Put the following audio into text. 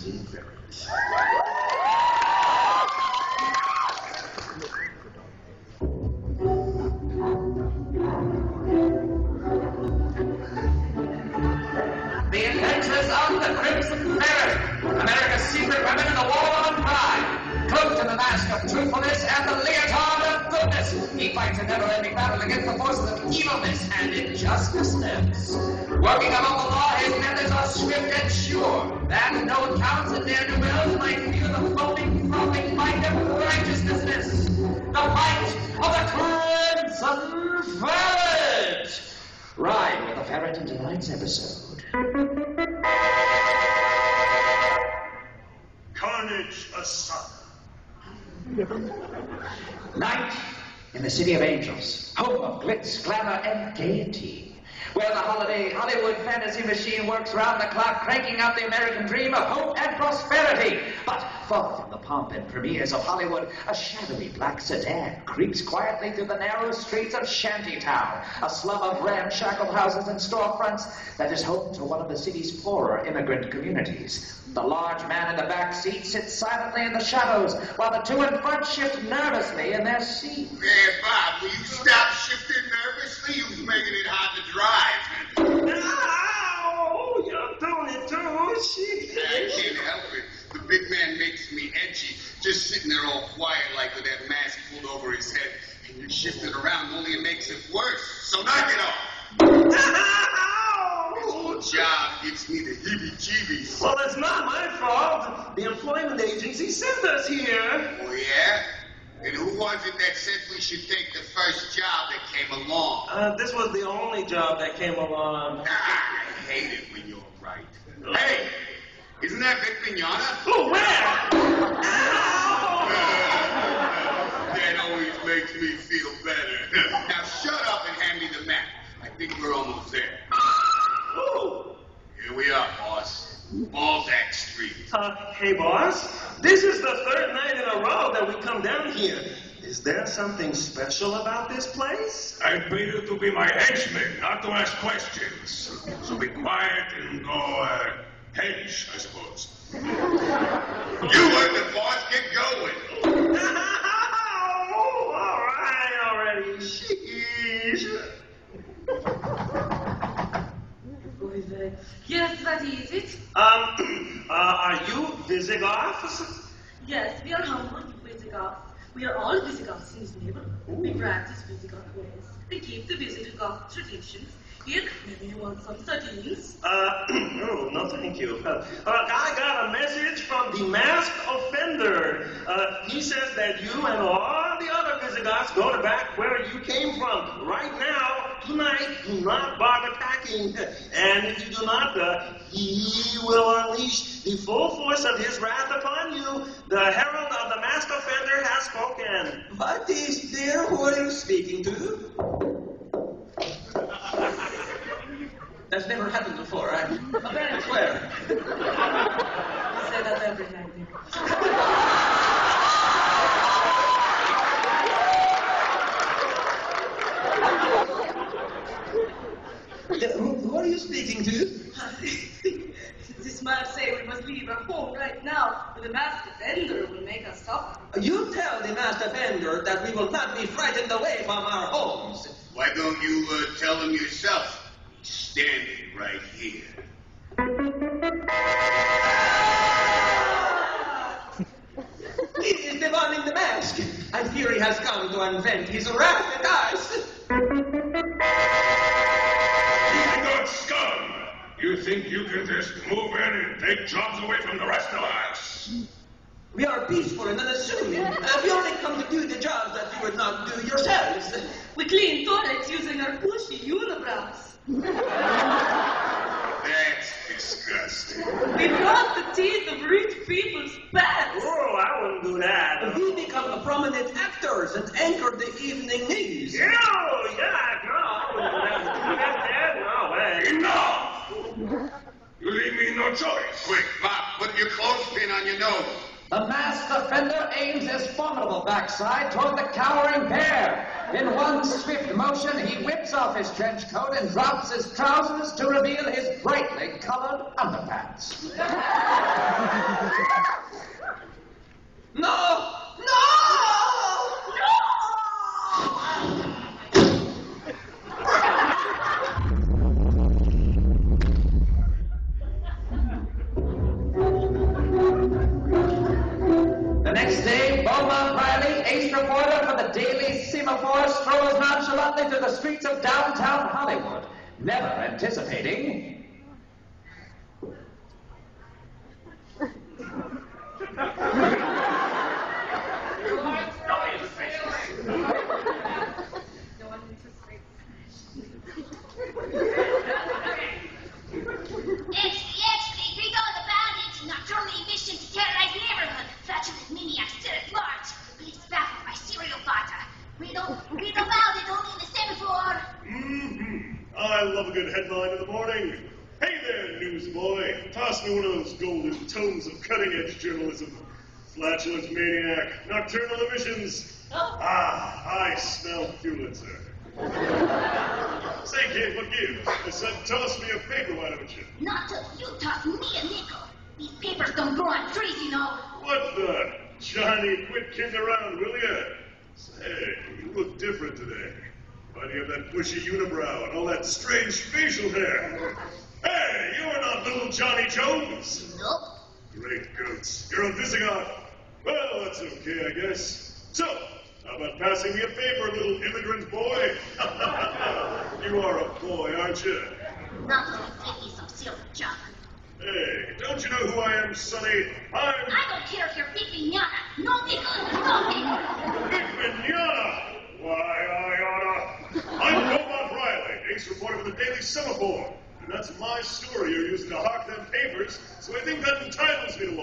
The adventures of the Crimson Ferret, America's secret weapon in the war on crime. Cloaked in the mask of truthfulness and the leotard of goodness, he fights a never-ending battle against the forces of evilness and injustice. Working among the law, his methods are swift and sure, that no counts and ne'er-do-wells might feel the foaming, frothing fight of righteousness. The fight of the Crimson Ferret! Ride with the Ferret in tonight's episode. Carnage aside. Night in the City of Angels, home of glitz, glamour, and gaiety, where the holiday Hollywood fantasy machine works round the clock, cranking out the American dream of hope and prosperity. But far from the pomp and premieres of Hollywood, a shadowy black sedan creeps quietly through the narrow streets of Shantytown, a slum of ramshackle houses and storefronts that is home to one of the city's poorer immigrant communities. The large man in the back seat sits silently in the shadows, while the two in front shift nervously in their seats. Hey, Bob, will you stop shifting nervously? You're making it hard to drive. Ow! You're doing it too. Shit. I can't help it. The big man makes me edgy, just sitting there all quiet like with that mask pulled over his head. And you're shifting around, only it makes it worse. So knock it off. This whole job gives me the heebie-jeebies. Well, it's not my fault. The employment agency sent us here. Oh, yeah? And who was it that said we should take the first job that came along? This was the only job that came along. I hate it when you're right. Hey, isn't that Vic Mignogna? Oh, where? Ow! That always makes me feel better. Now shut up and hand me the map. I think we're almost there. Ooh. Here we are, boss. Balzac Street. Hey, boss. This is the third night in a row that we come down here. Is there something special about this place? I pay you to be my henchman, not to ask questions. So be quiet and go, hench, I suppose. You heard the boss. Get going. Oh, all right already. Sheesh. Yes, what is it? Are you Visigoths? Yes, we are humble Visigoths. We are all Visigoths in this neighborhood. We practice Visigoth ways. We keep the Visigoth traditions. Here, maybe you want some sardines? No, no, thank you. I got a message from the masked offender. He says that you and all the other Visigoths go back where you came from. Right now, tonight, do not bother packing. And if you do not, he will unleash the full force of his wrath upon you. The herald of the masked offender has spoken. What is there? Who are you speaking to? That's never happened before. I'm very clear. I say that every night. Who are you speaking to? This man say we must leave our home right now, or the masked offender will make us suffer. You tell the masked offender that we will not be frightened away from our homes. Why don't you tell him yourself? He's standing right here. He is the one in the mask. I fear he has come to unvent his wrath at us. You got scum! You think you can just move in and take jobs away from the rest of us? We are peaceful and unassuming. We only come to do the jobs that you would not do yourselves. We clean toilets using our bushy unibrows. That's disgusting. We brush the teeth of rich people's pets. Oh, I wouldn't do that. We become prominent actors and anchor the evening news. Yeah, I wouldn't do that. No way. Enough! You leave me no choice. Quick, Bob, put your clothespin on your nose. The masked offender aims his formidable backside toward the cowering pair. In one swift motion, he whips off his trench coat and drops his trousers to reveal his brightly colored underpants. No! No! The next day, Beaumont Riley, ace reporter for the Daily Semaphore, strolls nonchalantly through the streets of downtown Hollywood, never anticipating... Extra, greet all the bandits, nocturnal emission to terrorize the neighborhood, flatulent maniacs still at large, police baffled by serial fighter. Read about it only in the Semaphore. I love a good headline in the morning. Hey there, newsboy. Toss me one of those golden tomes of cutting-edge journalism. Flatulent maniac, nocturnal emissions. I smell Pulitzer. Say, kid, what gives? I said, toss me a paper, why don't you? Not till you toss me a nickel. These papers don't grow on trees, you know. What the? Johnny, quit kidding around, will ya? Say, you look different today. Why do you have that bushy unibrow and all that strange facial hair? Hey, you're not little Johnny Jones. Nope. Great goats. You're a Visigoth. Well, that's okay, I guess. So, how about passing me a paper, little immigrant boy? You are a boy, aren't you? Not till you flip me some silver junk. Hey, don't you know who I am, Sonny? I don't care if you're Big Mignana. No pickle, no pickle. Big Mignana! Why, I oughta... I'm Beaumont Riley, ace reporter for the Daily Semaphore. And that's my story you're using to hawk them papers, so I think that entitles me to